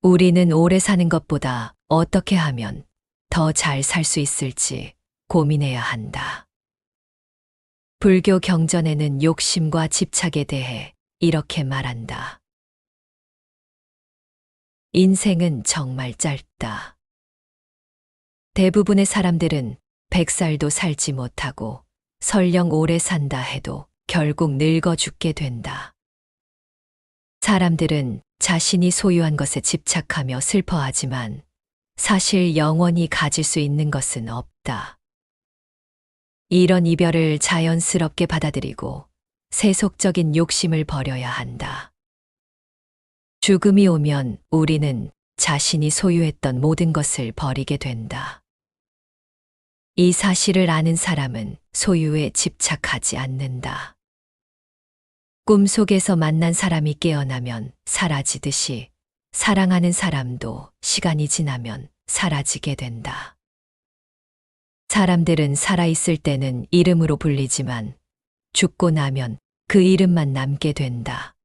우리는 오래 사는 것보다 어떻게 하면 더 잘 살 수 있을지 고민해야 한다. 불교 경전에는 욕심과 집착에 대해 이렇게 말한다. 인생은 정말 짧다. 대부분의 사람들은 100살도 살지 못하고 설령 오래 산다 해도 결국 늙어 죽게 된다. 사람들은 자신이 소유한 것에 집착하며 슬퍼하지만 사실 영원히 가질 수 있는 것은 없다. 이런 이별을 자연스럽게 받아들이고 세속적인 욕심을 버려야 한다. 죽음이 오면 우리는 자신이 소유했던 모든 것을 버리게 된다. 이 사실을 아는 사람은 소유에 집착하지 않는다. 꿈속에서 만난 사람이 깨어나면 사라지듯이 사랑하는 사람도 시간이 지나면 사라지게 된다. 사람들은 살아있을 때는 이름으로 불리지만 죽고 나면 그 이름만 남게 된다.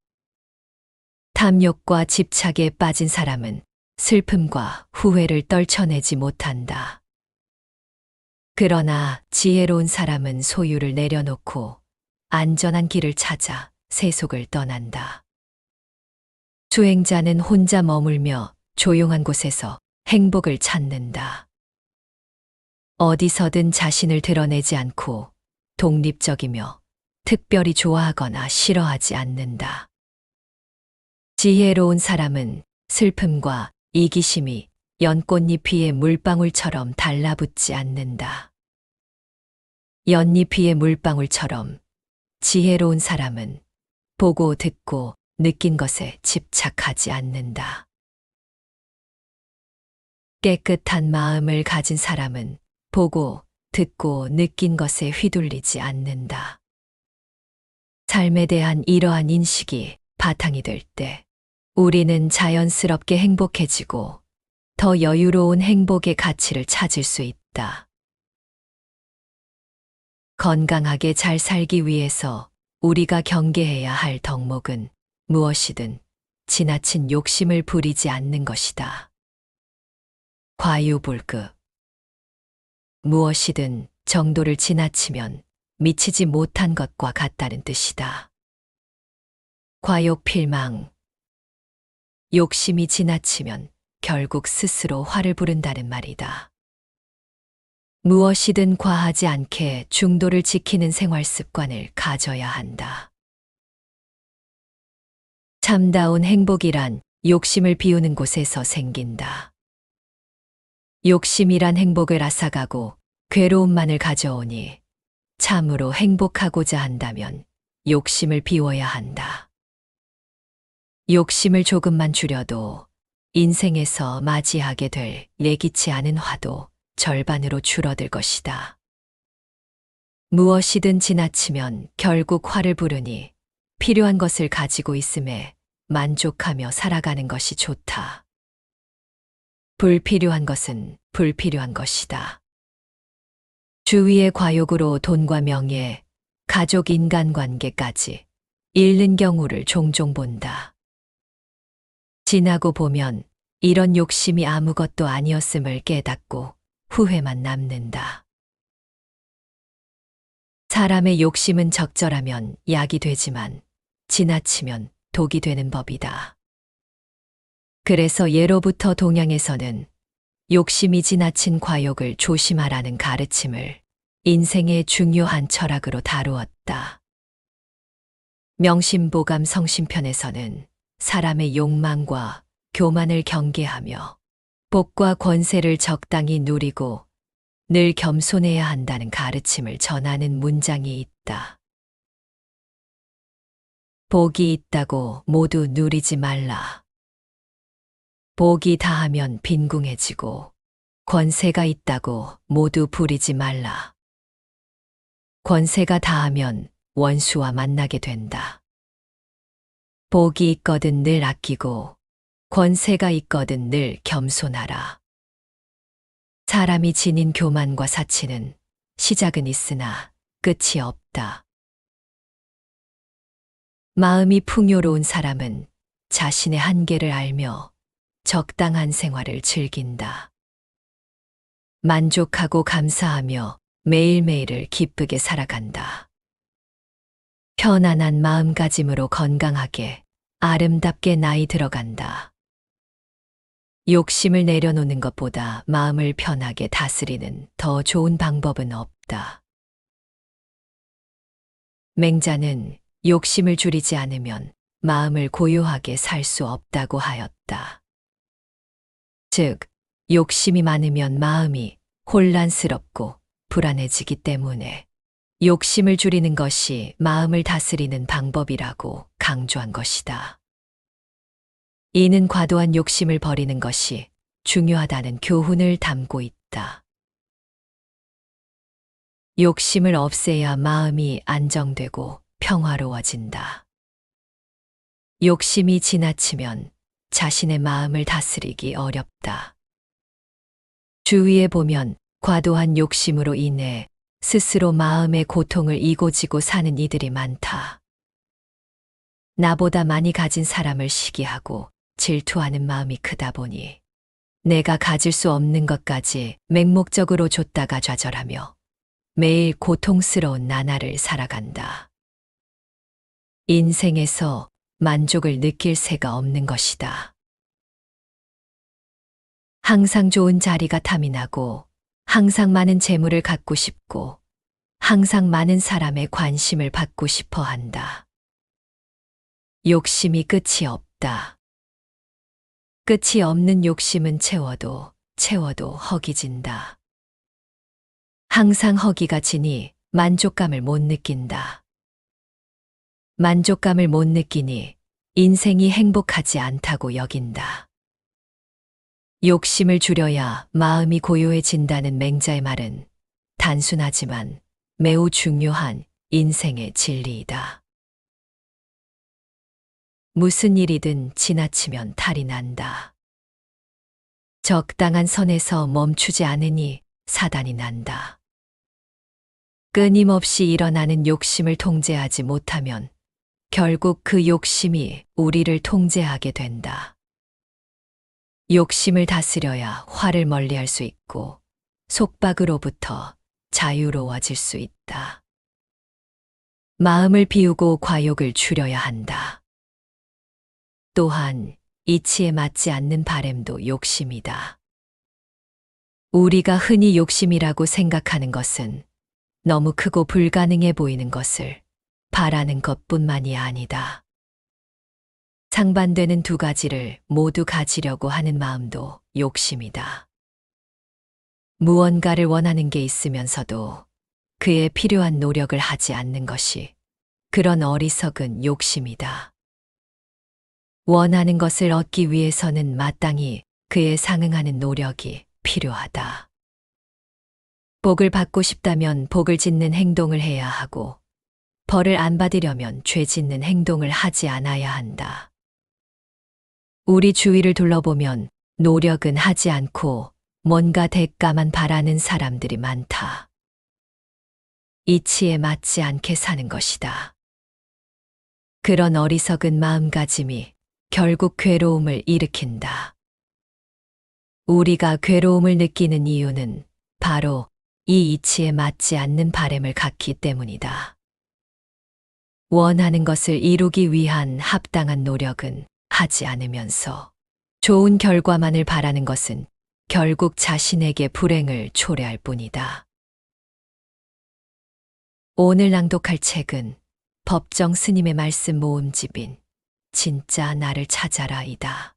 탐욕과 집착에 빠진 사람은 슬픔과 후회를 떨쳐내지 못한다. 그러나 지혜로운 사람은 소유를 내려놓고 안전한 길을 찾아 세속을 떠난다. 수행자는 혼자 머물며 조용한 곳에서 행복을 찾는다. 어디서든 자신을 드러내지 않고 독립적이며 특별히 좋아하거나 싫어하지 않는다. 지혜로운 사람은 슬픔과 이기심이 연꽃잎 위에 물방울처럼 달라붙지 않는다. 연잎 위의 물방울처럼 지혜로운 사람은 보고 듣고 느낀 것에 집착하지 않는다. 깨끗한 마음을 가진 사람은 보고 듣고 느낀 것에 휘둘리지 않는다. 삶에 대한 이러한 인식이 바탕이 될 때 우리는 자연스럽게 행복해지고 더 여유로운 행복의 가치를 찾을 수 있다. 건강하게 잘 살기 위해서 우리가 경계해야 할 덕목은 무엇이든 지나친 욕심을 부리지 않는 것이다. 과유불급. 무엇이든 정도를 지나치면 미치지 못한 것과 같다는 뜻이다. 과욕필망. 욕심이 지나치면 결국 스스로 화를 부른다는 말이다. 무엇이든 과하지 않게 중도를 지키는 생활 습관을 가져야 한다. 참다운 행복이란 욕심을 비우는 곳에서 생긴다. 욕심이란 행복을 앗아가고 괴로움만을 가져오니 참으로 행복하고자 한다면 욕심을 비워야 한다. 욕심을 조금만 줄여도 인생에서 맞이하게 될 예기치 않은 화도 절반으로 줄어들 것이다. 무엇이든 지나치면 결국 화를 부르니 필요한 것을 가지고 있음에 만족하며 살아가는 것이 좋다. 불필요한 것은 불필요한 것이다. 주위의 과욕으로 돈과 명예, 가족 인간관계까지 잃는 경우를 종종 본다. 지나고 보면 이런 욕심이 아무것도 아니었음을 깨닫고 후회만 남는다. 사람의 욕심은 적절하면 약이 되지만 지나치면 독이 되는 법이다. 그래서 예로부터 동양에서는 욕심이 지나친 과욕을 조심하라는 가르침을 인생의 중요한 철학으로 다루었다. 명심보감 성심편에서는 사람의 욕망과 교만을 경계하며 복과 권세를 적당히 누리고 늘 겸손해야 한다는 가르침을 전하는 문장이 있다. 복이 있다고 모두 누리지 말라. 복이 다하면 빈궁해지고 권세가 있다고 모두 부리지 말라. 권세가 다하면 원수와 만나게 된다. 복이 있거든 늘 아끼고 권세가 있거든 늘 겸손하라. 사람이 지닌 교만과 사치는 시작은 있으나 끝이 없다. 마음이 풍요로운 사람은 자신의 한계를 알며 적당한 생활을 즐긴다. 만족하고 감사하며 매일매일을 기쁘게 살아간다. 편안한 마음가짐으로 건강하게 아름답게 나이 들어간다. 욕심을 내려놓는 것보다 마음을 편하게 다스리는 더 좋은 방법은 없다. 맹자는 욕심을 줄이지 않으면 마음을 고요하게 살 수 없다고 하였다. 즉, 욕심이 많으면 마음이 혼란스럽고 불안해지기 때문에 욕심을 줄이는 것이 마음을 다스리는 방법이라고 강조한 것이다. 이는 과도한 욕심을 버리는 것이 중요하다는 교훈을 담고 있다. 욕심을 없애야 마음이 안정되고 평화로워진다. 욕심이 지나치면 자신의 마음을 다스리기 어렵다. 주위에 보면 과도한 욕심으로 인해 스스로 마음의 고통을 이고지고 사는 이들이 많다. 나보다 많이 가진 사람을 시기하고 질투하는 마음이 크다 보니 내가 가질 수 없는 것까지 맹목적으로 줬다가 좌절하며 매일 고통스러운 나날을 살아간다. 인생에서 만족을 느낄 새가 없는 것이다. 항상 좋은 자리가 탐이 나고 항상 많은 재물을 갖고 싶고 항상 많은 사람의 관심을 받고 싶어 한다. 욕심이 끝이 없다. 끝이 없는 욕심은 채워도 허기진다. 항상 허기가 지니 만족감을 못 느낀다. 만족감을 못 느끼니 인생이 행복하지 않다고 여긴다. 욕심을 줄여야 마음이 고요해진다는 맹자의 말은 단순하지만 매우 중요한 인생의 진리이다. 무슨 일이든 지나치면 탈이 난다. 적당한 선에서 멈추지 않으니 사단이 난다. 끊임없이 일어나는 욕심을 통제하지 못하면 결국 그 욕심이 우리를 통제하게 된다. 욕심을 다스려야 화를 멀리할 수 있고 속박으로부터 자유로워질 수 있다. 마음을 비우고 과욕을 줄여야 한다. 또한 이치에 맞지 않는 바램도 욕심이다. 우리가 흔히 욕심이라고 생각하는 것은 너무 크고 불가능해 보이는 것을 바라는 것뿐만이 아니다. 상반되는 두 가지를 모두 가지려고 하는 마음도 욕심이다. 무언가를 원하는 게 있으면서도 그에 필요한 노력을 하지 않는 것이 그런 어리석은 욕심이다. 원하는 것을 얻기 위해서는 마땅히 그에 상응하는 노력이 필요하다. 복을 받고 싶다면 복을 짓는 행동을 해야 하고 벌을 안 받으려면 죄 짓는 행동을 하지 않아야 한다. 우리 주위를 둘러보면 노력은 하지 않고 뭔가 대가만 바라는 사람들이 많다. 이치에 맞지 않게 사는 것이다. 그런 어리석은 마음가짐이 결국 괴로움을 일으킨다. 우리가 괴로움을 느끼는 이유는 바로 이 이치에 맞지 않는 바램을 갖기 때문이다. 원하는 것을 이루기 위한 합당한 노력은 하지 않으면서 좋은 결과만을 바라는 것은 결국 자신에게 불행을 초래할 뿐이다. 오늘 낭독할 책은 법정 스님의 말씀 모음집인 진짜 나를 찾아라이다.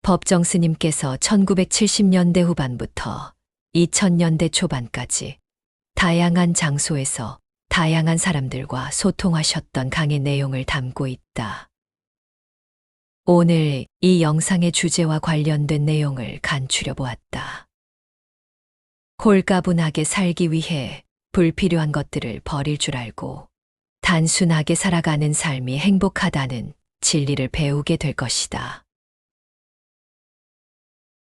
법정 스님께서 1970년대 후반부터 2000년대 초반까지 다양한 장소에서 다양한 사람들과 소통하셨던 강의 내용을 담고 있다. 오늘 이 영상의 주제와 관련된 내용을 간추려 보았다. 홀가분하게 살기 위해 불필요한 것들을 버릴 줄 알고 단순하게 살아가는 삶이 행복하다는 진리를 배우게 될 것이다.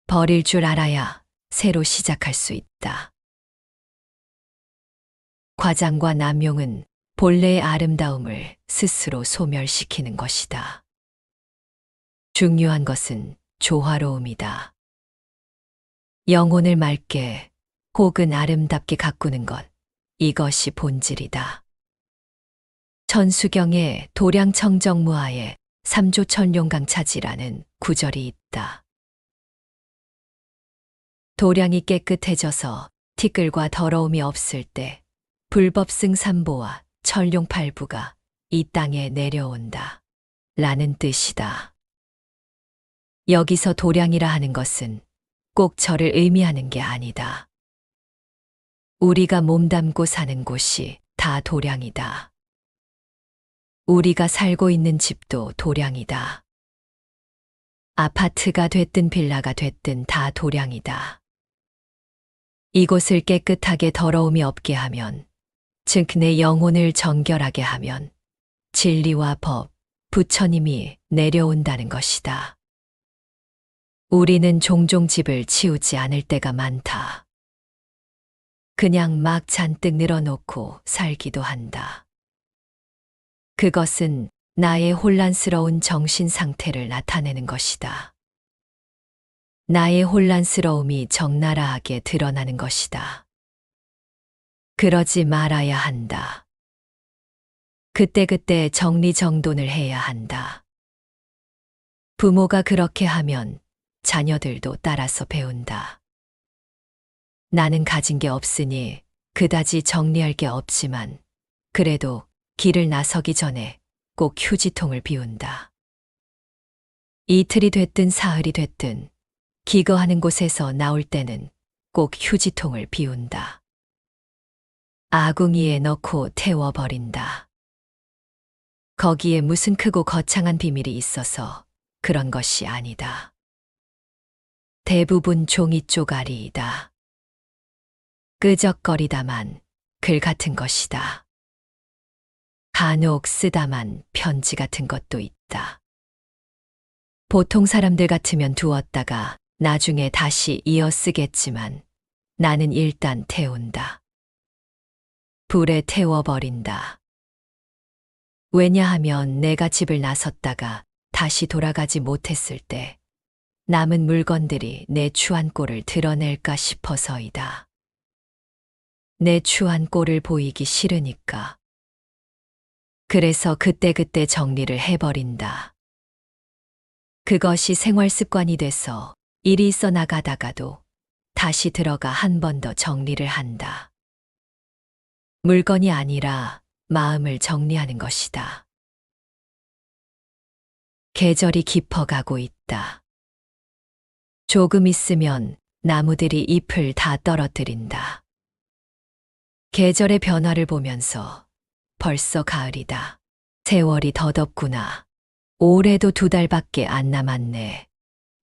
버릴 줄 알아야 새로 시작할 수 있다. 과장과 남용은 본래의 아름다움을 스스로 소멸시키는 것이다. 중요한 것은 조화로움이다. 영혼을 맑게 혹은 아름답게 가꾸는 것, 이것이 본질이다. 천수경의 도량청정무하에 삼조천룡강차지라는 구절이 있다. 도량이 깨끗해져서 티끌과 더러움이 없을 때 불법승삼보와 천룡팔부가 이 땅에 내려온다. 라는 뜻이다. 여기서 도량이라 하는 것은 꼭 저를 의미하는 게 아니다. 우리가 몸담고 사는 곳이 다 도량이다. 우리가 살고 있는 집도 도량이다. 아파트가 됐든 빌라가 됐든 다 도량이다. 이곳을 깨끗하게 더러움이 없게 하면, 즉 내 영혼을 정결하게 하면 진리와 법, 부처님이 내려온다는 것이다. 우리는 종종 집을 치우지 않을 때가 많다. 그냥 막 잔뜩 늘어놓고 살기도 한다. 그것은 나의 혼란스러운 정신 상태를 나타내는 것이다. 나의 혼란스러움이 적나라하게 드러나는 것이다. 그러지 말아야 한다. 그때그때 정리정돈을 해야 한다. 부모가 그렇게 하면 자녀들도 따라서 배운다. 나는 가진 게 없으니 그다지 정리할 게 없지만 그래도 길을 나서기 전에 꼭 휴지통을 비운다. 이틀이 됐든 사흘이 됐든 기거하는 곳에서 나올 때는 꼭 휴지통을 비운다. 아궁이에 넣고 태워버린다. 거기에 무슨 크고 거창한 비밀이 있어서 그런 것이 아니다. 대부분 종이 쪼가리이다. 끄적거리다만 글 같은 것이다. 간혹 쓰다만 편지 같은 것도 있다. 보통 사람들 같으면 두었다가 나중에 다시 이어 쓰겠지만 나는 일단 태운다. 불에 태워버린다. 왜냐하면 내가 집을 나섰다가 다시 돌아가지 못했을 때 남은 물건들이 내 추한 꼴을 드러낼까 싶어서이다. 내 추한 꼴을 보이기 싫으니까. 그래서 그때그때 정리를 해버린다. 그것이 생활 습관이 돼서 일이 있어 나가다가도 다시 들어가 한 번 더 정리를 한다. 물건이 아니라 마음을 정리하는 것이다. 계절이 깊어가고 있다. 조금 있으면 나무들이 잎을 다 떨어뜨린다. 계절의 변화를 보면서 벌써 가을이다. 세월이 더덥구나. 올해도 2달밖에 안 남았네.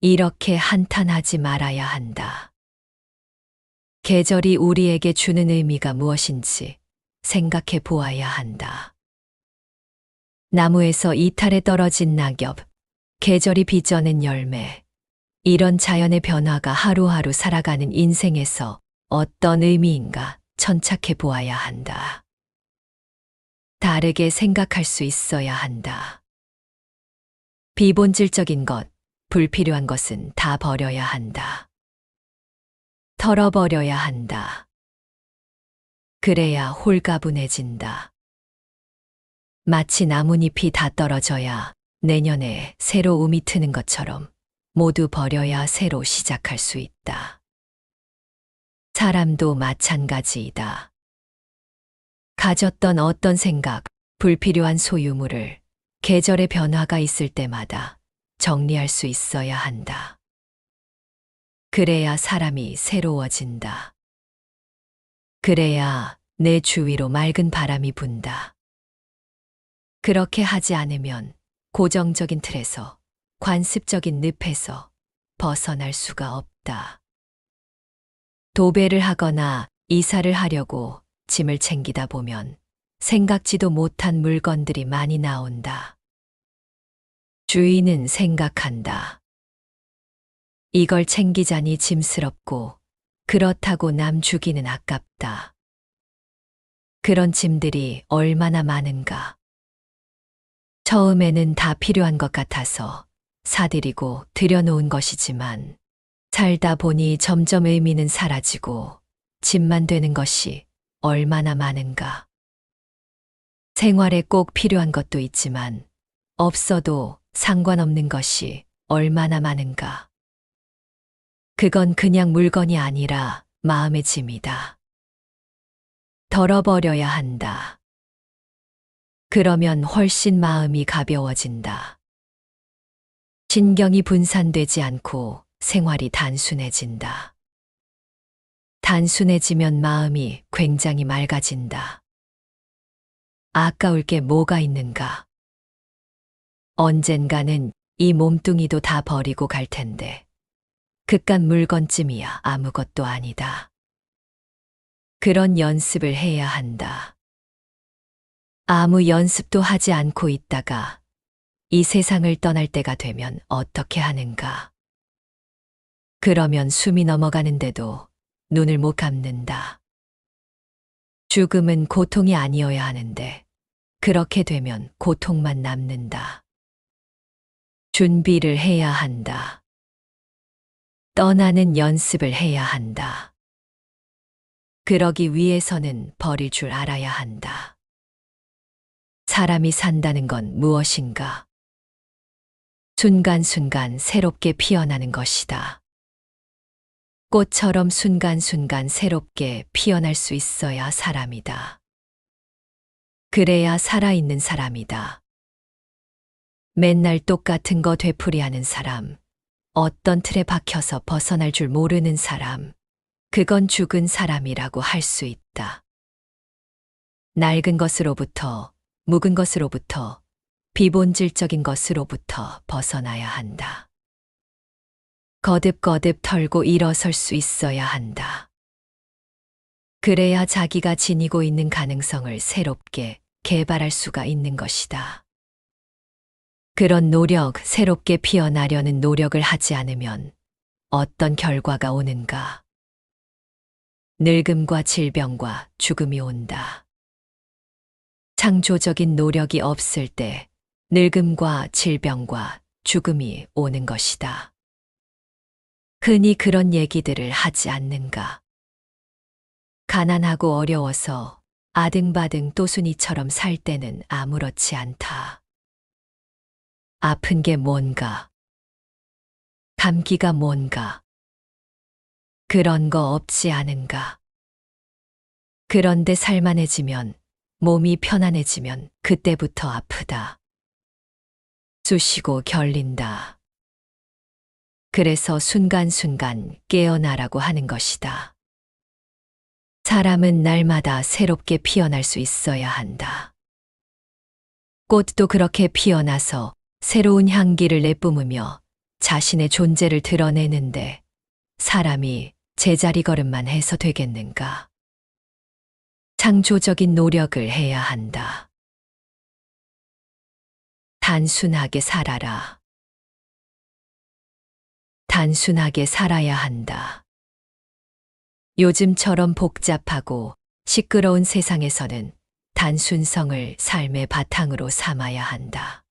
이렇게 한탄하지 말아야 한다. 계절이 우리에게 주는 의미가 무엇인지 생각해 보아야 한다. 나무에서 이탈에 떨어진 낙엽, 계절이 빚어낸 열매, 이런 자연의 변화가 하루하루 살아가는 인생에서 어떤 의미인가 천착해 보아야 한다. 다르게 생각할 수 있어야 한다. 비본질적인 것, 불필요한 것은 다 버려야 한다. 털어버려야 한다. 그래야 홀가분해진다. 마치 나뭇잎이 다 떨어져야 내년에 새로 움이 트는 것처럼 모두 버려야 새로 시작할 수 있다. 사람도 마찬가지이다. 가졌던 어떤 생각, 불필요한 소유물을 계절의 변화가 있을 때마다 정리할 수 있어야 한다. 그래야 사람이 새로워진다. 그래야 내 주위로 맑은 바람이 분다. 그렇게 하지 않으면 고정적인 틀에서, 관습적인 늪에서 벗어날 수가 없다. 도배를 하거나 이사를 하려고 짐을 챙기다 보면 생각지도 못한 물건들이 많이 나온다. 주인은 생각한다. 이걸 챙기자니 짐스럽고 그렇다고 남 주기는 아깝다. 그런 짐들이 얼마나 많은가. 처음에는 다 필요한 것 같아서 사들이고 들여놓은 것이지만 살다 보니 점점 의미는 사라지고 집만 되는 것이 얼마나 많은가. 생활에 꼭 필요한 것도 있지만 없어도 상관없는 것이 얼마나 많은가. 그건 그냥 물건이 아니라 마음의 짐이다. 덜어버려야 한다. 그러면 훨씬 마음이 가벼워진다. 신경이 분산되지 않고 생활이 단순해진다. 단순해지면 마음이 굉장히 맑아진다. 아까울 게 뭐가 있는가? 언젠가는 이 몸뚱이도 다 버리고 갈 텐데, 그깟 물건쯤이야 아무것도 아니다. 그런 연습을 해야 한다. 아무 연습도 하지 않고 있다가 이 세상을 떠날 때가 되면 어떻게 하는가? 그러면 숨이 넘어가는데도 눈을 못 감는다. 죽음은 고통이 아니어야 하는데 그렇게 되면 고통만 남는다. 준비를 해야 한다. 떠나는 연습을 해야 한다. 그러기 위해서는 버릴 줄 알아야 한다. 사람이 산다는 건 무엇인가? 순간순간 새롭게 피어나는 것이다. 꽃처럼 순간순간 새롭게 피어날 수 있어야 사람이다. 그래야 살아있는 사람이다. 맨날 똑같은 거 되풀이하는 사람, 어떤 틀에 박혀서 벗어날 줄 모르는 사람, 그건 죽은 사람이라고 할 수 있다. 낡은 것으로부터, 묵은 것으로부터, 비본질적인 것으로부터 벗어나야 한다. 거듭거듭 털고 일어설 수 있어야 한다. 그래야 자기가 지니고 있는 가능성을 새롭게 개발할 수가 있는 것이다. 그런 노력, 새롭게 피어나려는 노력을 하지 않으면 어떤 결과가 오는가? 늙음과 질병과 죽음이 온다. 창조적인 노력이 없을 때 늙음과 질병과 죽음이 오는 것이다. 흔히 그런 얘기들을 하지 않는가? 가난하고 어려워서 아등바등 또순이처럼 살 때는 아무렇지 않다. 아픈 게 뭔가? 감기가 뭔가? 그런 거 없지 않은가? 그런데 살만해지면, 몸이 편안해지면 그때부터 아프다. 쑤시고 결린다. 그래서 순간순간 깨어나라고 하는 것이다. 사람은 날마다 새롭게 피어날 수 있어야 한다. 꽃도 그렇게 피어나서 새로운 향기를 내뿜으며 자신의 존재를 드러내는데 사람이 제자리 걸음만 해서 되겠는가? 창조적인 노력을 해야 한다. 단순하게 살아라. 단순하게 살아야 한다. 요즘처럼 복잡하고 시끄러운 세상에서는 단순성을 삶의 바탕으로 삼아야 한다.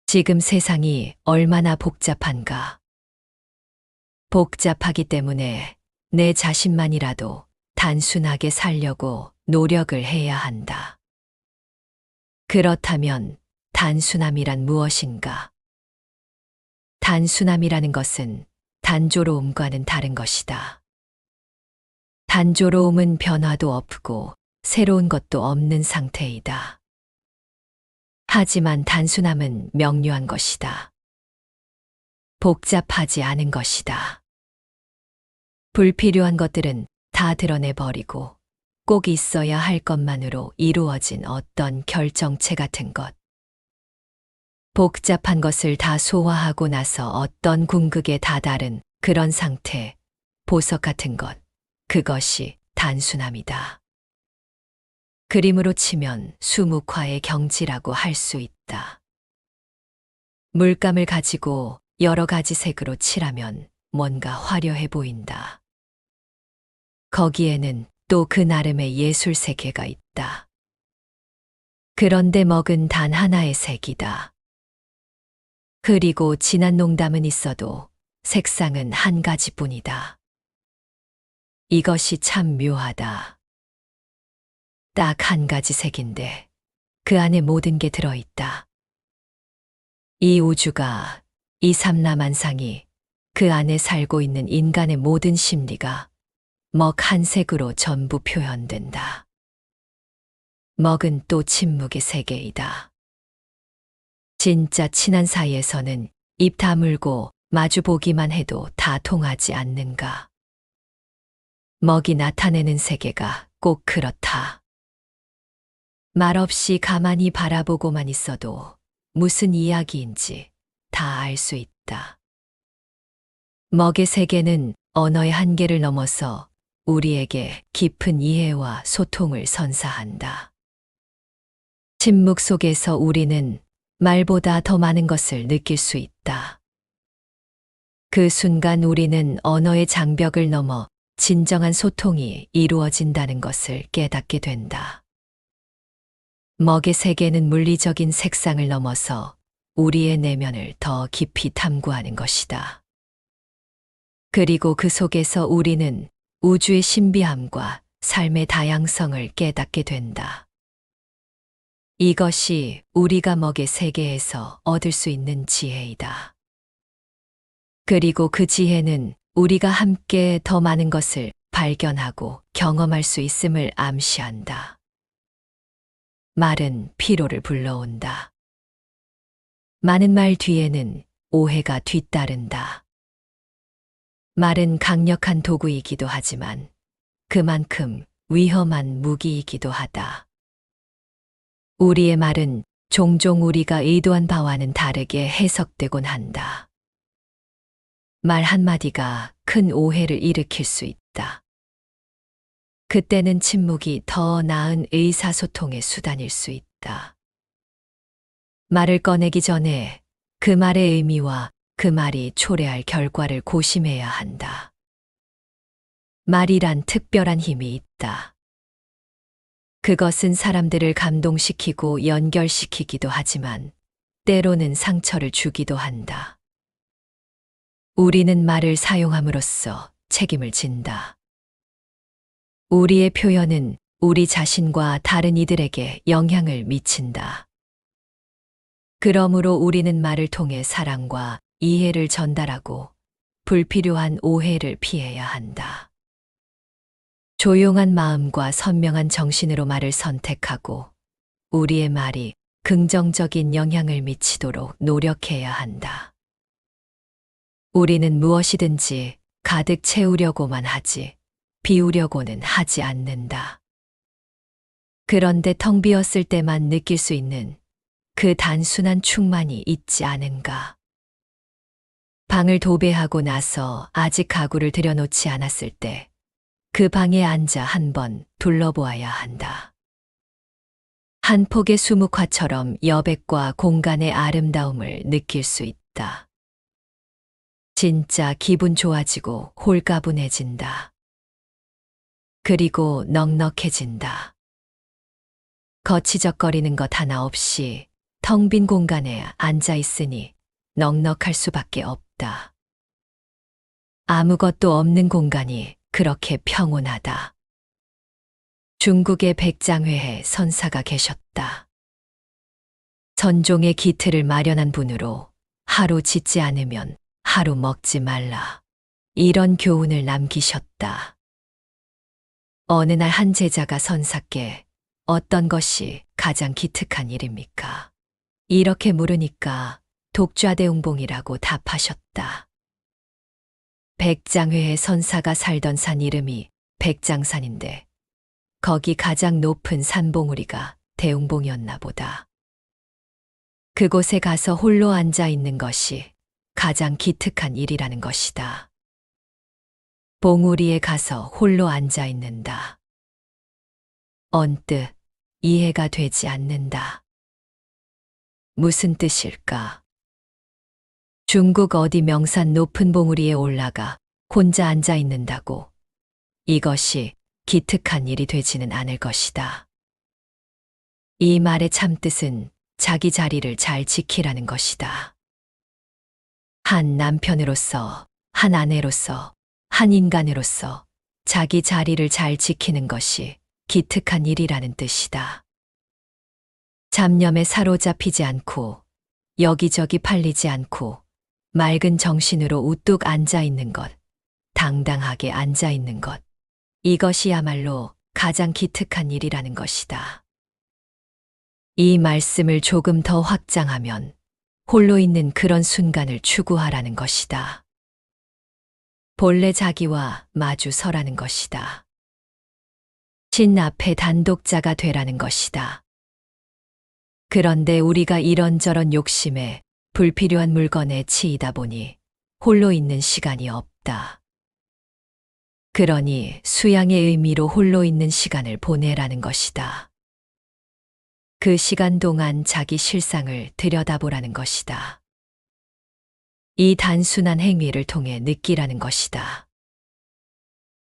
지금 세상이 얼마나 복잡한가? 복잡하기 때문에 내 자신만이라도 단순하게 살려고 노력을 해야 한다. 그렇다면 단순함이란 무엇인가? 단순함이라는 것은 단조로움과는 다른 것이다. 단조로움은 변화도 없고 새로운 것도 없는 상태이다. 하지만 단순함은 명료한 것이다. 복잡하지 않은 것이다. 불필요한 것들은 다 드러내버리고 꼭 있어야 할 것만으로 이루어진 어떤 결정체 같은 것. 복잡한 것을 다 소화하고 나서 어떤 궁극에 다다른 그런 상태, 보석 같은 것, 그것이 단순함이다. 그림으로 치면 수묵화의 경지라고 할 수 있다. 물감을 가지고 여러 가지 색으로 칠하면 뭔가 화려해 보인다. 거기에는 또 그 나름의 예술 세계가 있다. 그런데 먹은 단 하나의 색이다. 그리고 진한 농담은 있어도 색상은 한 가지뿐이다. 이것이 참 묘하다. 딱 한 가지 색인데 그 안에 모든 게 들어있다. 이 우주가, 이 삼라만상이, 그 안에 살고 있는 인간의 모든 심리가 먹 한 색으로 전부 표현된다. 먹은 또 침묵의 세계이다. 진짜 친한 사이에서는 입 다물고 마주 보기만 해도 다 통하지 않는가. 먹이 나타내는 세계가 꼭 그렇다. 말없이 가만히 바라보고만 있어도 무슨 이야기인지 다 알 수 있다. 먹의 세계는 언어의 한계를 넘어서 우리에게 깊은 이해와 소통을 선사한다. 침묵 속에서 우리는 말보다 더 많은 것을 느낄 수 있다. 그 순간 우리는 언어의 장벽을 넘어 진정한 소통이 이루어진다는 것을 깨닫게 된다. 먹의 세계는 물리적인 색상을 넘어서 우리의 내면을 더 깊이 탐구하는 것이다. 그리고 그 속에서 우리는 우주의 신비함과 삶의 다양성을 깨닫게 된다. 이것이 우리가 먹의 세계에서 얻을 수 있는 지혜이다. 그리고 그 지혜는 우리가 함께 더 많은 것을 발견하고 경험할 수 있음을 암시한다. 말은 피로를 불러온다. 많은 말 뒤에는 오해가 뒤따른다. 말은 강력한 도구이기도 하지만 그만큼 위험한 무기이기도 하다. 우리의 말은 종종 우리가 의도한 바와는 다르게 해석되곤 한다. 말 한마디가 큰 오해를 일으킬 수 있다. 그때는 침묵이 더 나은 의사소통의 수단일 수 있다. 말을 꺼내기 전에 그 말의 의미와 그 말이 초래할 결과를 고심해야 한다. 말이란 특별한 힘이 있다. 그것은 사람들을 감동시키고 연결시키기도 하지만 때로는 상처를 주기도 한다. 우리는 말을 사용함으로써 책임을 진다. 우리의 표현은 우리 자신과 다른 이들에게 영향을 미친다. 그러므로 우리는 말을 통해 사랑과 이해를 전달하고 불필요한 오해를 피해야 한다. 조용한 마음과 선명한 정신으로 말을 선택하고 우리의 말이 긍정적인 영향을 미치도록 노력해야 한다. 우리는 무엇이든지 가득 채우려고만 하지 비우려고는 하지 않는다. 그런데 텅 비었을 때만 느낄 수 있는 그 단순한 충만이 있지 않은가. 방을 도배하고 나서 아직 가구를 들여놓지 않았을 때 그 방에 앉아 한번 둘러보아야 한다. 한 폭의 수묵화처럼 여백과 공간의 아름다움을 느낄 수 있다. 진짜 기분 좋아지고 홀가분해진다. 그리고 넉넉해진다. 거치적거리는 것 하나 없이 텅 빈 공간에 앉아 있으니 넉넉할 수밖에 없다. 아무것도 없는 공간이 그렇게 평온하다. 중국의 백장회에 선사가 계셨다. 선종의 기틀을 마련한 분으로 하루 짓지 않으면 하루 먹지 말라. 이런 교훈을 남기셨다. 어느 날 한 제자가 선사께 어떤 것이 가장 기특한 일입니까? 이렇게 물으니까 독좌대웅봉이라고 답하셨다. 백장회의 선사가 살던 산 이름이 백장산인데 거기 가장 높은 산봉우리가 대웅봉이었나 보다. 그곳에 가서 홀로 앉아 있는 것이 가장 기특한 일이라는 것이다. 봉우리에 가서 홀로 앉아 있는다. 언뜻 이해가 되지 않는다. 무슨 뜻일까? 중국 어디 명산 높은 봉우리에 올라가 혼자 앉아 있는다고 이것이 기특한 일이 되지는 않을 것이다. 이 말의 참뜻은 자기 자리를 잘 지키라는 것이다. 한 남편으로서, 한 아내로서, 한 인간으로서 자기 자리를 잘 지키는 것이 기특한 일이라는 뜻이다. 잡념에 사로잡히지 않고 여기저기 팔리지 않고 맑은 정신으로 우뚝 앉아 있는 것, 당당하게 앉아 있는 것, 이것이야말로 가장 기특한 일이라는 것이다. 이 말씀을 조금 더 확장하면 홀로 있는 그런 순간을 추구하라는 것이다. 본래 자기와 마주 서라는 것이다. 신 앞에 단독자가 되라는 것이다. 그런데 우리가 이런저런 욕심에 불필요한 물건에 치이다 보니 홀로 있는 시간이 없다. 그러니 수양의 의미로 홀로 있는 시간을 보내라는 것이다. 그 시간 동안 자기 실상을 들여다보라는 것이다. 이 단순한 행위를 통해 느끼라는 것이다.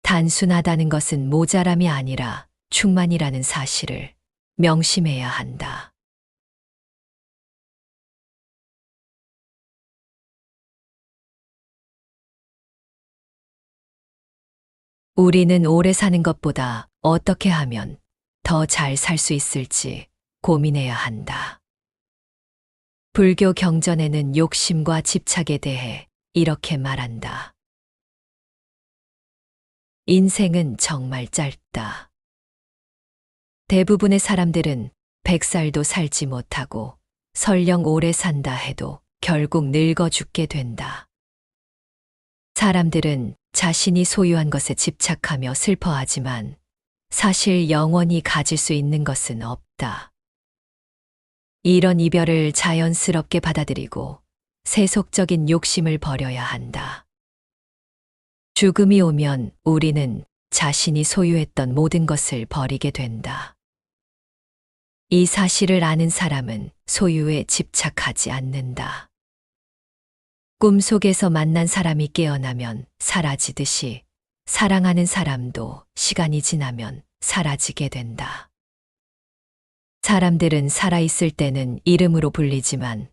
단순하다는 것은 모자람이 아니라 충만이라는 사실을 명심해야 한다. 우리는 오래 사는 것보다 어떻게 하면 더 잘 살 수 있을지 고민해야 한다. 불교 경전에는 욕심과 집착에 대해 이렇게 말한다. 인생은 정말 짧다. 대부분의 사람들은 100살도 살지 못하고 설령 오래 산다 해도 결국 늙어 죽게 된다. 사람들은 자신이 소유한 것에 집착하며 슬퍼하지만 사실 영원히 가질 수 있는 것은 없다. 이런 이별을 자연스럽게 받아들이고 세속적인 욕심을 버려야 한다. 죽음이 오면 우리는 자신이 소유했던 모든 것을 버리게 된다. 이 사실을 아는 사람은 소유에 집착하지 않는다. 꿈속에서 만난 사람이 깨어나면 사라지듯이 사랑하는 사람도 시간이 지나면 사라지게 된다. 사람들은 살아있을 때는 이름으로 불리지만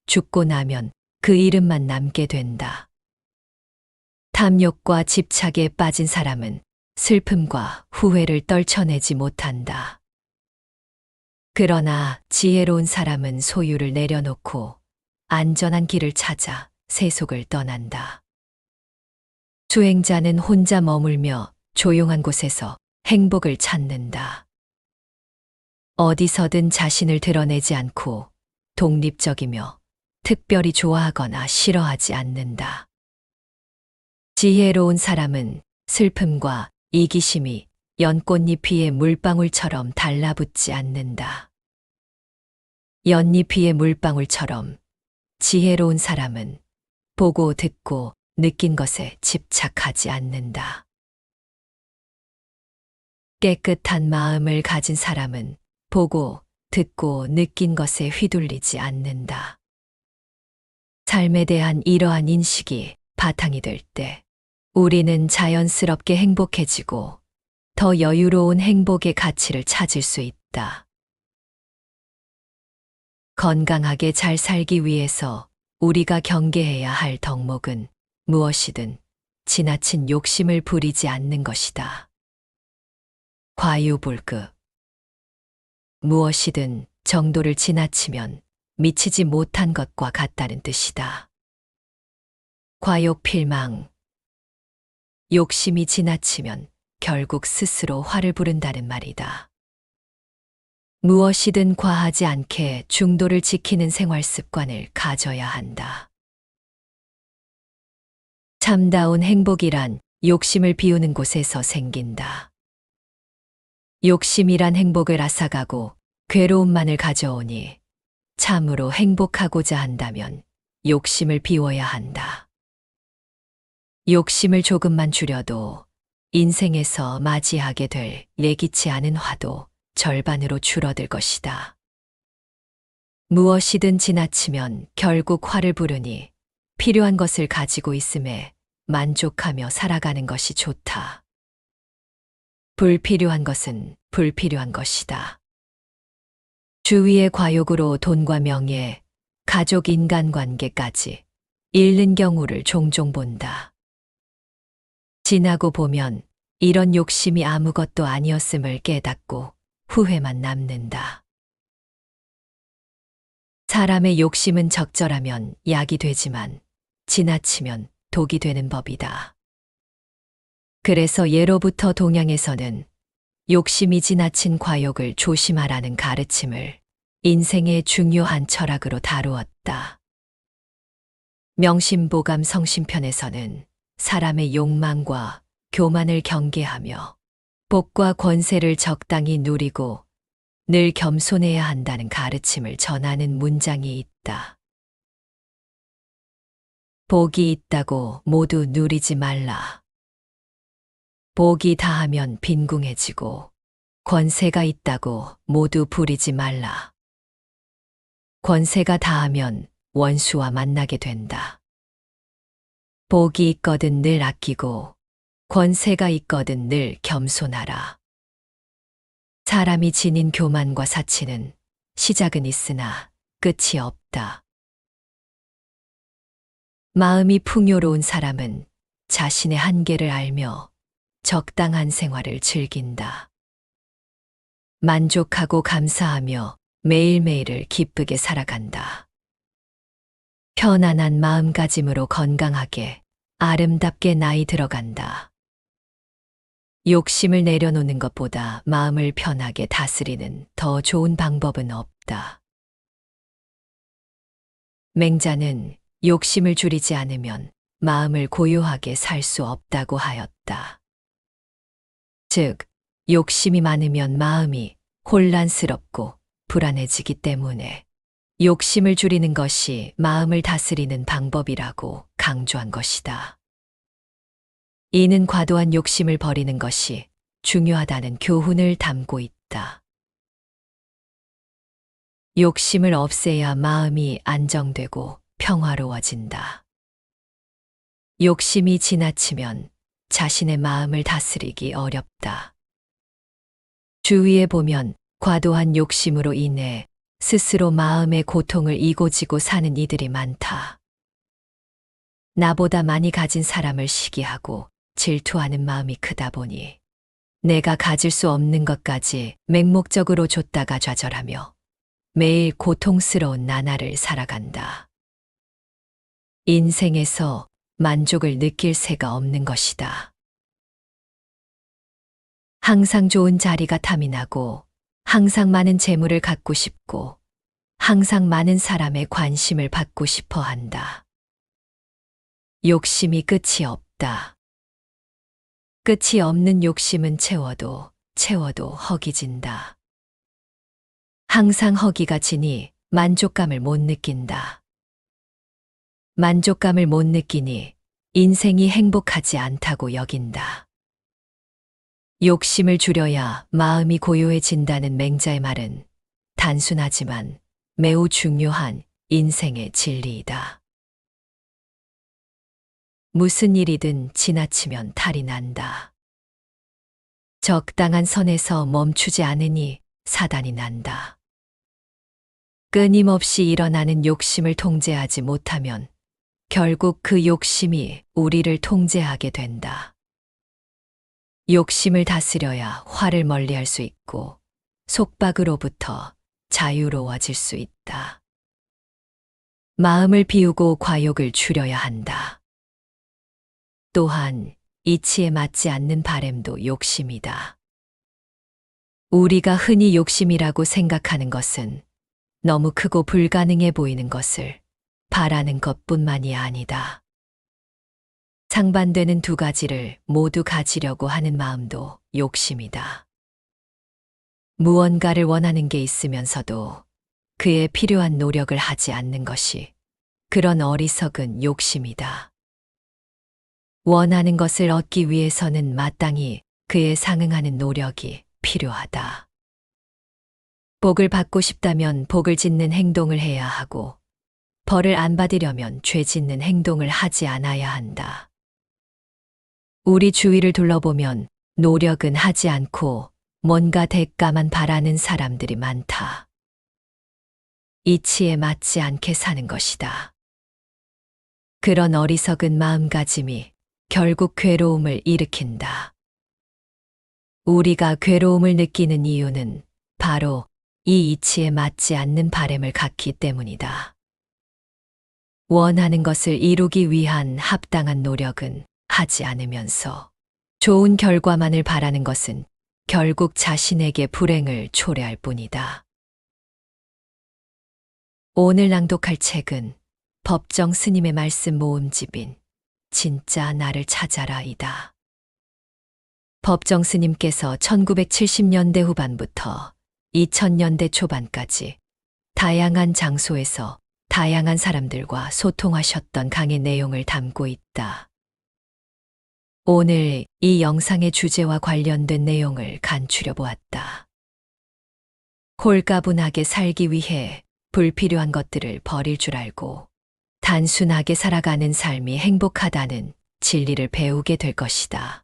죽고 나면 그 이름만 남게 된다. 탐욕과 집착에 빠진 사람은 슬픔과 후회를 떨쳐내지 못한다. 그러나 지혜로운 사람은 소유를 내려놓고 안전한 길을 찾아 세속을 떠난다. 수행자는 혼자 머물며 조용한 곳에서 행복을 찾는다. 어디서든 자신을 드러내지 않고 독립적이며 특별히 좋아하거나 싫어하지 않는다. 지혜로운 사람은 슬픔과 이기심이 연꽃잎 위에 물방울처럼 달라붙지 않는다. 연잎 위에 물방울처럼 지혜로운 사람은 보고 듣고 느낀 것에 집착하지 않는다. 깨끗한 마음을 가진 사람은 보고 듣고 느낀 것에 휘둘리지 않는다. 삶에 대한 이러한 인식이 바탕이 될 때 우리는 자연스럽게 행복해지고 더 여유로운 행복의 가치를 찾을 수 있다. 건강하게 잘 살기 위해서 우리가 경계해야 할 덕목은 무엇이든 지나친 욕심을 부리지 않는 것이다. 과유불급. 무엇이든 정도를 지나치면 미치지 못한 것과 같다는 뜻이다. 과욕필망. 욕심이 지나치면 결국 스스로 화를 부른다는 말이다. 무엇이든 과하지 않게 중도를 지키는 생활 습관을 가져야 한다. 참다운 행복이란 욕심을 비우는 곳에서 생긴다. 욕심이란 행복을 앗아가고 괴로움만을 가져오니 참으로 행복하고자 한다면 욕심을 비워야 한다. 욕심을 조금만 줄여도 인생에서 맞이하게 될 예기치 않은 화도 절반으로 줄어들 것이다. 무엇이든 지나치면 결국 화를 부르니 필요한 것을 가지고 있음에 만족하며 살아가는 것이 좋다. 불필요한 것은 불필요한 것이다. 주위의 과욕으로 돈과 명예, 가족 인간관계까지 잃는 경우를 종종 본다. 지나고 보면 이런 욕심이 아무것도 아니었음을 깨닫고 후회만 남는다. 사람의 욕심은 적절하면 약이 되지만 지나치면 독이 되는 법이다. 그래서 예로부터 동양에서는 욕심이 지나친 과욕을 조심하라는 가르침을 인생의 중요한 철학으로 다루었다. 명심보감 성심편에서는 사람의 욕망과 교만을 경계하며 복과 권세를 적당히 누리고 늘 겸손해야 한다는 가르침을 전하는 문장이 있다. 복이 있다고 모두 누리지 말라. 복이 다하면 빈궁해지고 권세가 있다고 모두 부리지 말라. 권세가 다하면 원수와 만나게 된다. 복이 있거든 늘 아끼고 권세가 있거든 늘 겸손하라. 사람이 지닌 교만과 사치는 시작은 있으나 끝이 없다. 마음이 풍요로운 사람은 자신의 한계를 알며 적당한 생활을 즐긴다. 만족하고 감사하며 매일매일을 기쁘게 살아간다. 편안한 마음가짐으로 건강하게 아름답게 나이 들어간다. 욕심을 내려놓는 것보다 마음을 편하게 다스리는 더 좋은 방법은 없다. 맹자는 욕심을 줄이지 않으면 마음을 고요하게 살 수 없다고 하였다. 즉, 욕심이 많으면 마음이 혼란스럽고 불안해지기 때문에 욕심을 줄이는 것이 마음을 다스리는 방법이라고 강조한 것이다. 이는 과도한 욕심을 버리는 것이 중요하다는 교훈을 담고 있다. 욕심을 없애야 마음이 안정되고 평화로워진다. 욕심이 지나치면 자신의 마음을 다스리기 어렵다. 주위에 보면 과도한 욕심으로 인해 스스로 마음의 고통을 이고지고 사는 이들이 많다. 나보다 많이 가진 사람을 시기하고 질투하는 마음이 크다 보니 내가 가질 수 없는 것까지 맹목적으로 줬다가 좌절하며 매일 고통스러운 나날을 살아간다. 인생에서 만족을 느낄 새가 없는 것이다. 항상 좋은 자리가 탐이 나고 항상 많은 재물을 갖고 싶고 항상 많은 사람의 관심을 받고 싶어 한다. 욕심이 끝이 없다. 끝이 없는 욕심은 채워도 허기진다. 항상 허기가 지니 만족감을 못 느낀다. 만족감을 못 느끼니 인생이 행복하지 않다고 여긴다. 욕심을 줄여야 마음이 고요해진다는 맹자의 말은 단순하지만 매우 중요한 인생의 진리이다. 무슨 일이든 지나치면 탈이 난다. 적당한 선에서 멈추지 않으니 사단이 난다. 끊임없이 일어나는 욕심을 통제하지 못하면 결국 그 욕심이 우리를 통제하게 된다. 욕심을 다스려야 화를 멀리할 수 있고 속박으로부터 자유로워질 수 있다. 마음을 비우고 과욕을 줄여야 한다. 또한 이치에 맞지 않는 바램도 욕심이다. 우리가 흔히 욕심이라고 생각하는 것은 너무 크고 불가능해 보이는 것을 바라는 것뿐만이 아니다. 상반되는 두 가지를 모두 가지려고 하는 마음도 욕심이다. 무언가를 원하는 게 있으면서도 그에 필요한 노력을 하지 않는 것이 그런 어리석은 욕심이다. 원하는 것을 얻기 위해서는 마땅히 그에 상응하는 노력이 필요하다. 복을 받고 싶다면 복을 짓는 행동을 해야 하고 벌을 안 받으려면 죄 짓는 행동을 하지 않아야 한다. 우리 주위를 둘러보면 노력은 하지 않고 뭔가 대가만 바라는 사람들이 많다. 이치에 맞지 않게 사는 것이다. 그런 어리석은 마음가짐이 결국 괴로움을 일으킨다. 우리가 괴로움을 느끼는 이유는 바로 이 이치에 맞지 않는 바램을 갖기 때문이다. 원하는 것을 이루기 위한 합당한 노력은 하지 않으면서 좋은 결과만을 바라는 것은 결국 자신에게 불행을 초래할 뿐이다. 오늘 낭독할 책은 법정 스님의 말씀 모음집인 진짜 나를 찾아라이다. 법정 스님께서 1970년대 후반부터 2000년대 초반까지 다양한 장소에서 다양한 사람들과 소통하셨던 강의 내용을 담고 있다. 오늘 이 영상의 주제와 관련된 내용을 간추려 보았다. 홀가분하게 살기 위해 불필요한 것들을 버릴 줄 알고 단순하게 살아가는 삶이 행복하다는 진리를 배우게 될 것이다.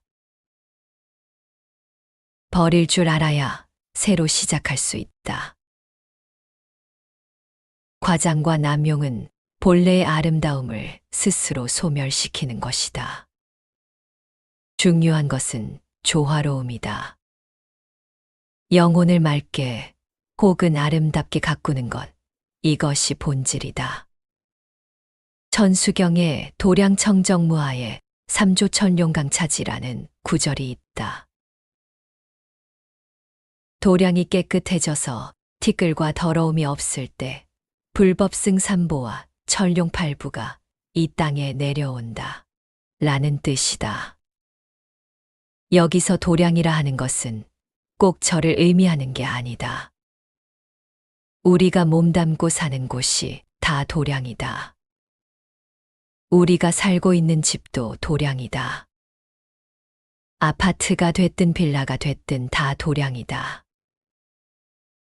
버릴 줄 알아야 새로 시작할 수 있다. 과장과 남용은 본래의 아름다움을 스스로 소멸시키는 것이다. 중요한 것은 조화로움이다. 영혼을 맑게 혹은 아름답게 가꾸는 것, 이것이 본질이다. 천수경의 도량청정무하에 삼조천룡강차지라는 구절이 있다. 도량이 깨끗해져서 티끌과 더러움이 없을 때 불법승삼보와 천룡팔부가 이 땅에 내려온다. 라는 뜻이다. 여기서 도량이라 하는 것은 꼭 저를 의미하는 게 아니다. 우리가 몸담고 사는 곳이 다 도량이다. 우리가 살고 있는 집도 도량이다. 아파트가 됐든 빌라가 됐든 다 도량이다.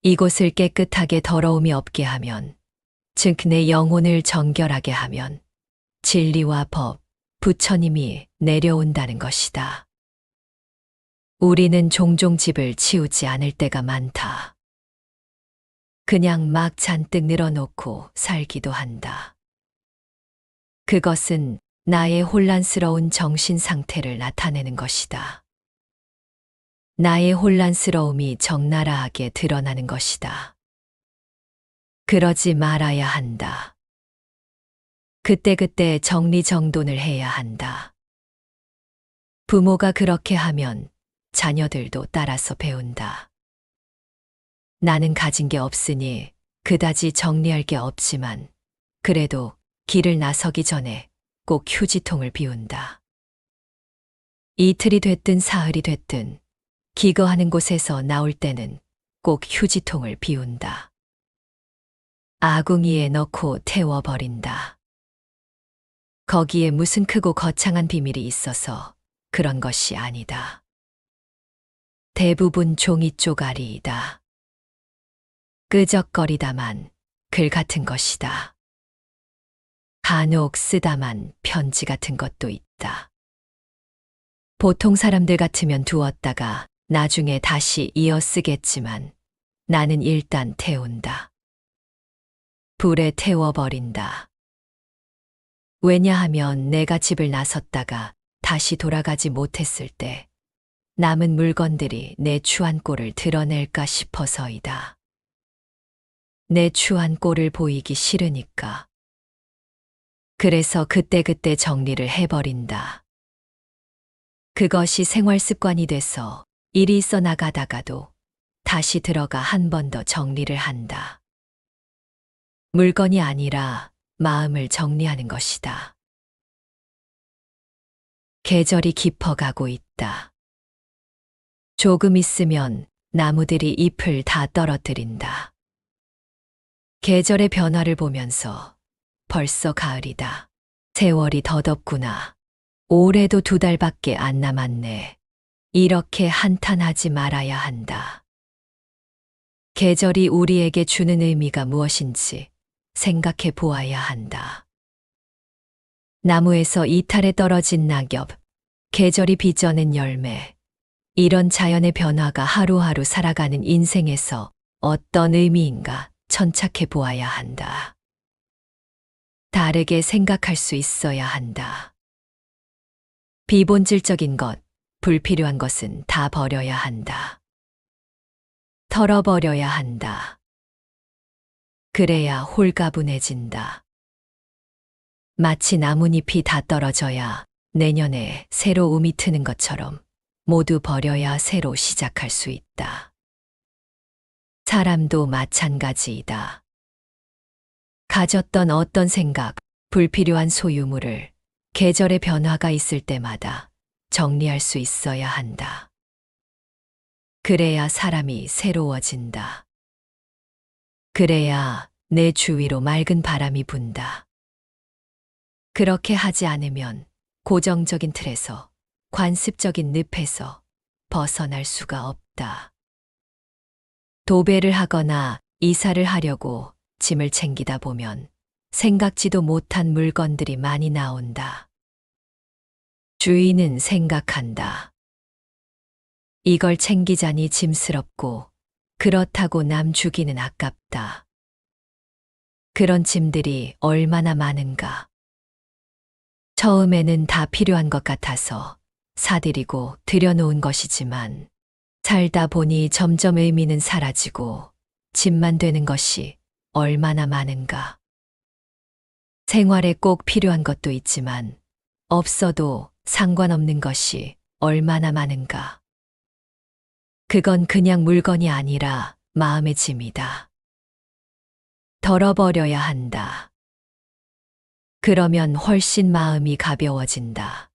이곳을 깨끗하게 더러움이 없게 하면, 즉 내 영혼을 정결하게 하면 진리와 법, 부처님이 내려온다는 것이다. 우리는 종종 집을 치우지 않을 때가 많다. 그냥 막 잔뜩 늘어놓고 살기도 한다. 그것은 나의 혼란스러운 정신 상태를 나타내는 것이다. 나의 혼란스러움이 적나라하게 드러나는 것이다. 그러지 말아야 한다. 그때그때 정리정돈을 해야 한다. 부모가 그렇게 하면 자녀들도 따라서 배운다. 나는 가진 게 없으니 그다지 정리할 게 없지만 그래도 길을 나서기 전에 꼭 휴지통을 비운다. 이틀이 됐든 사흘이 됐든 기거하는 곳에서 나올 때는 꼭 휴지통을 비운다. 아궁이에 넣고 태워버린다. 거기에 무슨 크고 거창한 비밀이 있어서 그런 것이 아니다. 대부분 종이 쪼가리이다. 끄적거리다만 글 같은 것이다. 간혹 쓰다만 편지 같은 것도 있다. 보통 사람들 같으면 두었다가 나중에 다시 이어 쓰겠지만 나는 일단 태운다. 불에 태워버린다. 왜냐하면 내가 집을 나섰다가 다시 돌아가지 못했을 때 남은 물건들이 내 추한 꼴을 드러낼까 싶어서이다. 내 추한 꼴을 보이기 싫으니까. 그래서 그때그때 정리를 해버린다. 그것이 생활 습관이 돼서 일이 있어 나가다가도 다시 들어가 한 번 더 정리를 한다. 물건이 아니라 마음을 정리하는 것이다. 계절이 깊어가고 있다. 조금 있으면 나무들이 잎을 다 떨어뜨린다. 계절의 변화를 보면서 벌써 가을이다. 세월이 더덥구나. 올해도 2달밖에 안 남았네. 이렇게 한탄하지 말아야 한다. 계절이 우리에게 주는 의미가 무엇인지 생각해 보아야 한다. 나무에서 이탈에 떨어진 낙엽, 계절이 빚어낸 열매, 이런 자연의 변화가 하루하루 살아가는 인생에서 어떤 의미인가 천착해 보아야 한다. 다르게 생각할 수 있어야 한다. 비본질적인 것, 불필요한 것은 다 버려야 한다. 털어버려야 한다. 그래야 홀가분해진다. 마치 나뭇잎이 다 떨어져야 내년에 새로 움이 트는 것처럼 모두 버려야 새로 시작할 수 있다. 사람도 마찬가지이다. 가졌던 어떤 생각, 불필요한 소유물을 계절의 변화가 있을 때마다 정리할 수 있어야 한다. 그래야 사람이 새로워진다. 그래야 내 주위로 맑은 바람이 분다. 그렇게 하지 않으면 고정적인 틀에서, 관습적인 늪에서 벗어날 수가 없다. 도배를 하거나 이사를 하려고 짐을 챙기다 보면 생각지도 못한 물건들이 많이 나온다. 주인은 생각한다. 이걸 챙기자니 짐스럽고 그렇다고 남 주기는 아깝다. 그런 짐들이 얼마나 많은가. 처음에는 다 필요한 것 같아서 사들이고 들여놓은 것이지만 살다 보니 점점 의미는 사라지고 짐만 되는 것이 얼마나 많은가. 생활에 꼭 필요한 것도 있지만 없어도 상관없는 것이 얼마나 많은가. 그건 그냥 물건이 아니라 마음의 짐이다. 덜어버려야 한다. 그러면 훨씬 마음이 가벼워진다.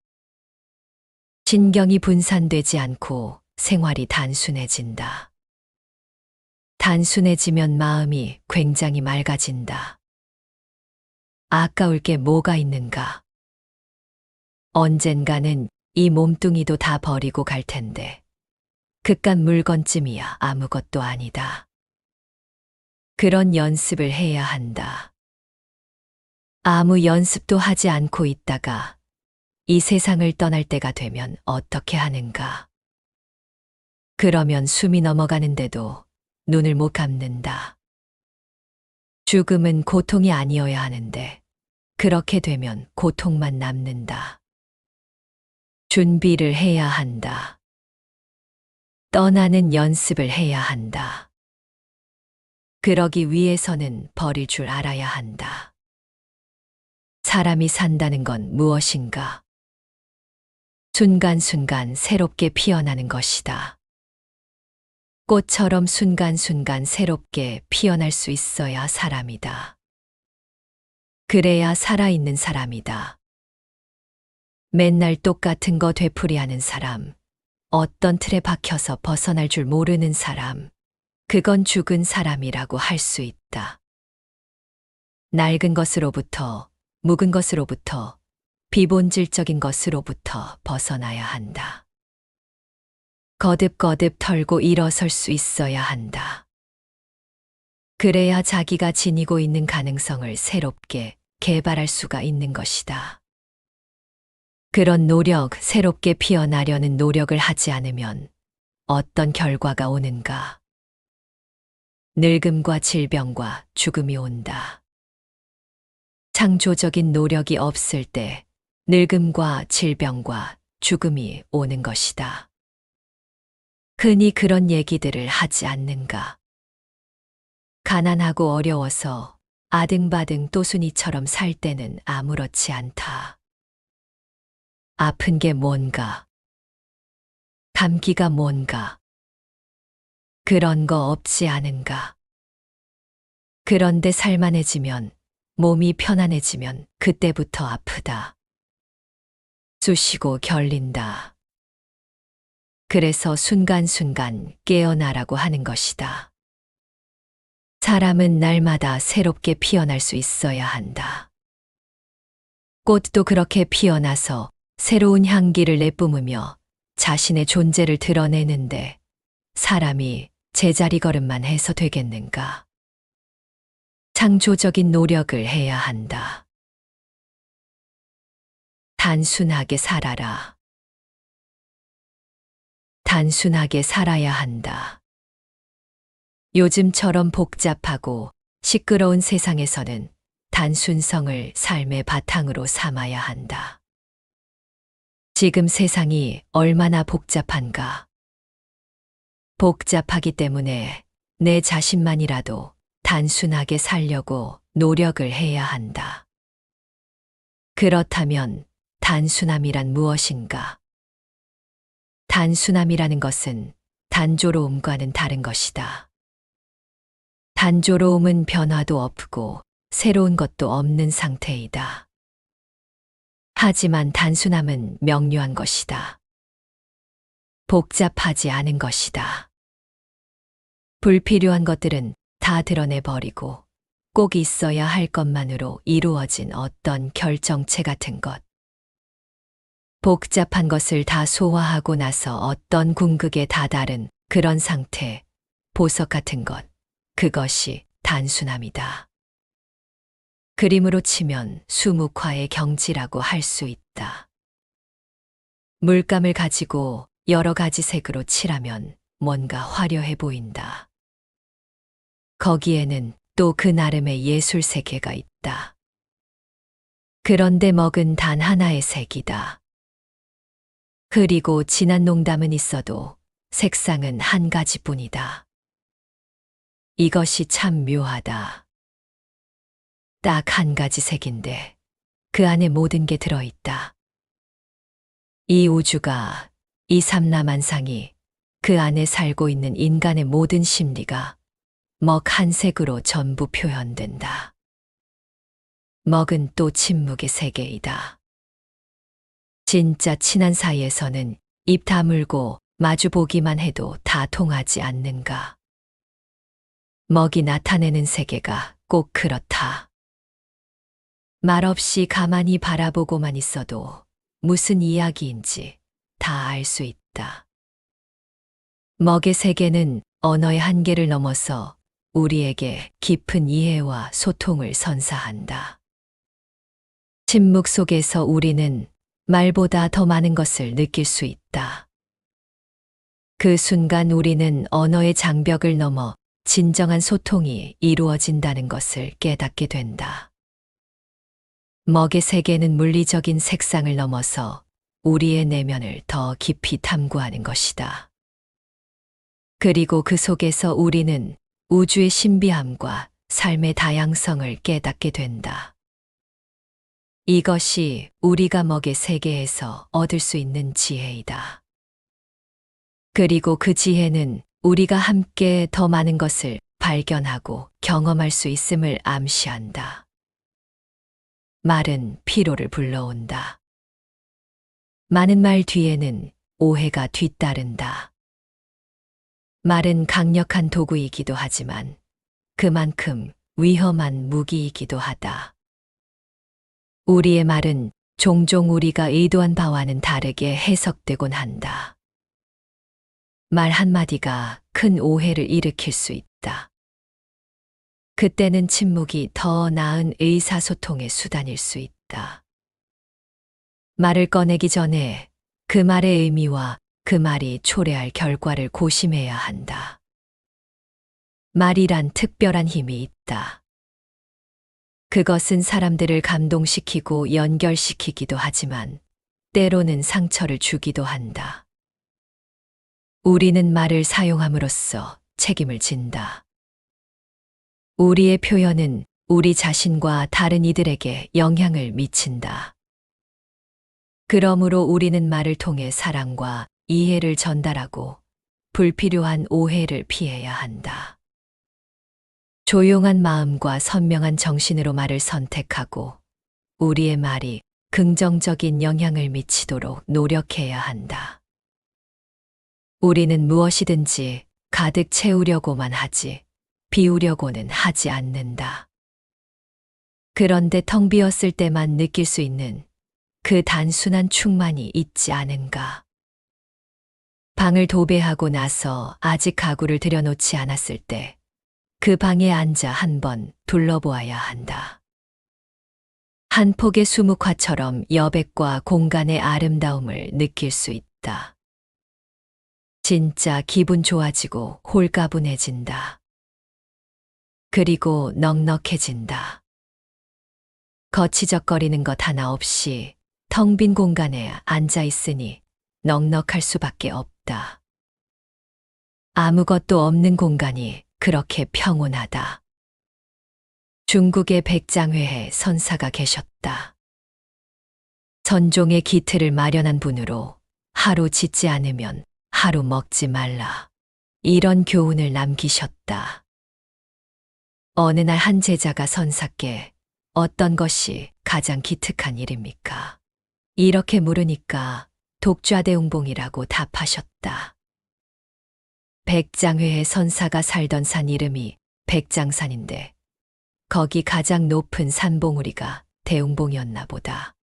신경이 분산되지 않고 생활이 단순해진다. 단순해지면 마음이 굉장히 맑아진다. 아까울 게 뭐가 있는가? 언젠가는 이 몸뚱이도 다 버리고 갈 텐데, 그깟 물건쯤이야 아무것도 아니다. 그런 연습을 해야 한다. 아무 연습도 하지 않고 있다가 이 세상을 떠날 때가 되면 어떻게 하는가? 그러면 숨이 넘어가는데도 눈을 못 감는다. 죽음은 고통이 아니어야 하는데 그렇게 되면 고통만 남는다. 준비를 해야 한다. 떠나는 연습을 해야 한다. 그러기 위해서는 버릴 줄 알아야 한다. 사람이 산다는 건 무엇인가? 순간순간 새롭게 피어나는 것이다. 꽃처럼 순간순간 새롭게 피어날 수 있어야 사람이다. 그래야 살아있는 사람이다. 맨날 똑같은 거 되풀이하는 사람, 어떤 틀에 박혀서 벗어날 줄 모르는 사람, 그건 죽은 사람이라고 할 수 있다. 낡은 것으로부터, 묵은 것으로부터, 비본질적인 것으로부터 벗어나야 한다. 거듭거듭 털고 일어설 수 있어야 한다. 그래야 자기가 지니고 있는 가능성을 새롭게 개발할 수가 있는 것이다. 그런 노력, 새롭게 피어나려는 노력을 하지 않으면 어떤 결과가 오는가? 늙음과 질병과 죽음이 온다. 창조적인 노력이 없을 때 늙음과 질병과 죽음이 오는 것이다. 흔히 그런 얘기들을 하지 않는가? 가난하고 어려워서 아등바등 또순이처럼 살 때는 아무렇지 않다. 아픈 게 뭔가? 감기가 뭔가? 그런 거 없지 않은가? 그런데 살만해지면, 몸이 편안해지면 그때부터 아프다. 쑤시고 결린다. 그래서 순간순간 깨어나라고 하는 것이다. 사람은 날마다 새롭게 피어날 수 있어야 한다. 꽃도 그렇게 피어나서 새로운 향기를 내뿜으며 자신의 존재를 드러내는데 사람이 제자리 걸음만 해서 되겠는가? 창조적인 노력을 해야 한다. 단순하게 살아라. 단순하게 살아야 한다. 요즘처럼 복잡하고 시끄러운 세상에서는 단순성을 삶의 바탕으로 삼아야 한다. 지금 세상이 얼마나 복잡한가. 복잡하기 때문에 내 자신만이라도 단순하게 살려고 노력을 해야 한다. 그렇다면 단순함이란 무엇인가? 단순함이라는 것은 단조로움과는 다른 것이다. 단조로움은 변화도 없고 새로운 것도 없는 상태이다. 하지만 단순함은 명료한 것이다. 복잡하지 않은 것이다. 불필요한 것들은 다 드러내버리고 꼭 있어야 할 것만으로 이루어진 어떤 결정체 같은 것. 복잡한 것을 다 소화하고 나서 어떤 궁극에 다다른 그런 상태, 보석 같은 것, 그것이 단순함이다. 그림으로 치면 수묵화의 경지라고 할 수 있다. 물감을 가지고 여러 가지 색으로 칠하면 뭔가 화려해 보인다. 거기에는 또 그 나름의 예술 세계가 있다. 그런데 먹은 단 하나의 색이다. 그리고 진한 농담은 있어도 색상은 한 가지뿐이다. 이것이 참 묘하다. 딱 한 가지 색인데 그 안에 모든 게 들어있다. 이 우주가, 이 삼라만상이, 그 안에 살고 있는 인간의 모든 심리가 먹 한 색으로 전부 표현된다. 먹은 또 침묵의 세계이다. 진짜 친한 사이에서는 입 다물고 마주 보기만 해도 다 통하지 않는가. 먹이 나타내는 세계가 꼭 그렇다. 말없이 가만히 바라보고만 있어도 무슨 이야기인지 다 알 수 있다. 먹의 세계는 언어의 한계를 넘어서 우리에게 깊은 이해와 소통을 선사한다. 침묵 속에서 우리는 말보다 더 많은 것을 느낄 수 있다. 그 순간 우리는 언어의 장벽을 넘어 진정한 소통이 이루어진다는 것을 깨닫게 된다. 먹의 세계는 물리적인 색상을 넘어서 우리의 내면을 더 깊이 탐구하는 것이다. 그리고 그 속에서 우리는 우주의 신비함과 삶의 다양성을 깨닫게 된다. 이것이 우리가 먹의 세계에서 얻을 수 있는 지혜이다. 그리고 그 지혜는 우리가 함께 더 많은 것을 발견하고 경험할 수 있음을 암시한다. 말은 피로를 불러온다. 많은 말 뒤에는 오해가 뒤따른다. 말은 강력한 도구이기도 하지만 그만큼 위험한 무기이기도 하다. 우리의 말은 종종 우리가 의도한 바와는 다르게 해석되곤 한다. 말 한마디가 큰 오해를 일으킬 수 있다. 그때는 침묵이 더 나은 의사소통의 수단일 수 있다. 말을 꺼내기 전에 그 말의 의미와 그 말이 초래할 결과를 고심해야 한다. 말이란 특별한 힘이 있다. 그것은 사람들을 감동시키고 연결시키기도 하지만 때로는 상처를 주기도 한다. 우리는 말을 사용함으로써 책임을 진다. 우리의 표현은 우리 자신과 다른 이들에게 영향을 미친다. 그러므로 우리는 말을 통해 사랑과 이해를 전달하고 불필요한 오해를 피해야 한다. 조용한 마음과 선명한 정신으로 말을 선택하고 우리의 말이 긍정적인 영향을 미치도록 노력해야 한다. 우리는 무엇이든지 가득 채우려고만 하지 비우려고는 하지 않는다. 그런데 텅 비었을 때만 느낄 수 있는 그 단순한 충만이 있지 않은가. 방을 도배하고 나서 아직 가구를 들여놓지 않았을 때 그 방에 앉아 한번 둘러보아야 한다. 한 폭의 수묵화처럼 여백과 공간의 아름다움을 느낄 수 있다. 진짜 기분 좋아지고 홀가분해진다. 그리고 넉넉해진다. 거치적거리는 것 하나 없이 텅 빈 공간에 앉아 있으니 넉넉할 수밖에 없다. 아무것도 없는 공간이 그렇게 평온하다. 중국의 백장회에 선사가 계셨다. 선종의 기틀을 마련한 분으로 하루 짓지 않으면 하루 먹지 말라. 이런 교훈을 남기셨다. 어느 날 한 제자가 선사께 어떤 것이 가장 기특한 일입니까? 이렇게 물으니까 독좌대웅봉이라고 답하셨다. 백장회의 선사가 살던 산 이름이 백장산인데 거기 가장 높은 산봉우리가 대웅봉이었나 보다.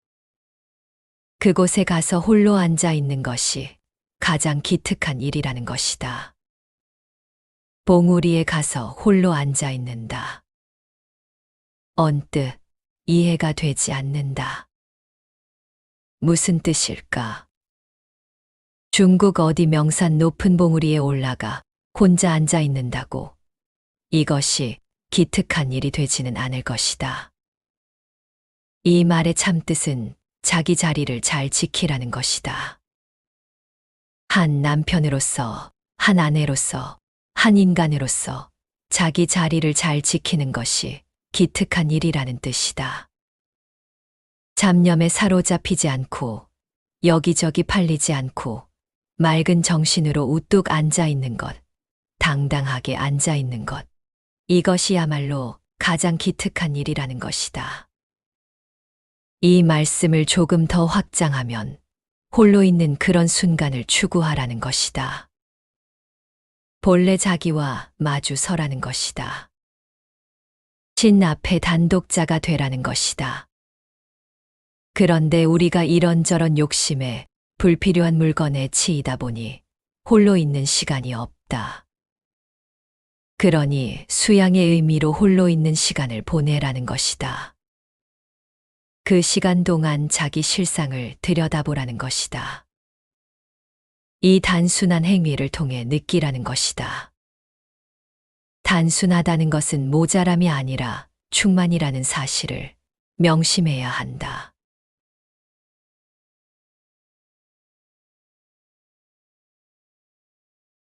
그곳에 가서 홀로 앉아 있는 것이 가장 기특한 일이라는 것이다. 봉우리에 가서 홀로 앉아 있는다. 언뜻 이해가 되지 않는다. 무슨 뜻일까? 중국 어디 명산 높은 봉우리에 올라가 혼자 앉아 있는다고 이것이 기특한 일이 되지는 않을 것이다. 이 말의 참뜻은 자기 자리를 잘 지키라는 것이다. 한 남편으로서, 한 아내로서, 한 인간으로서 자기 자리를 잘 지키는 것이 기특한 일이라는 뜻이다. 잡념에 사로잡히지 않고 여기저기 팔리지 않고 맑은 정신으로 우뚝 앉아 있는 것, 당당하게 앉아 있는 것, 이것이야말로 가장 기특한 일이라는 것이다. 이 말씀을 조금 더 확장하면 홀로 있는 그런 순간을 추구하라는 것이다. 본래 자기와 마주 서라는 것이다. 신 앞에 단독자가 되라는 것이다. 그런데 우리가 이런저런 욕심에 불필요한 물건에 치이다 보니 홀로 있는 시간이 없다. 그러니 수양의 의미로 홀로 있는 시간을 보내라는 것이다. 그 시간 동안 자기 실상을 들여다보라는 것이다. 이 단순한 행위를 통해 느끼라는 것이다. 단순하다는 것은 모자람이 아니라 충만이라는 사실을 명심해야 한다.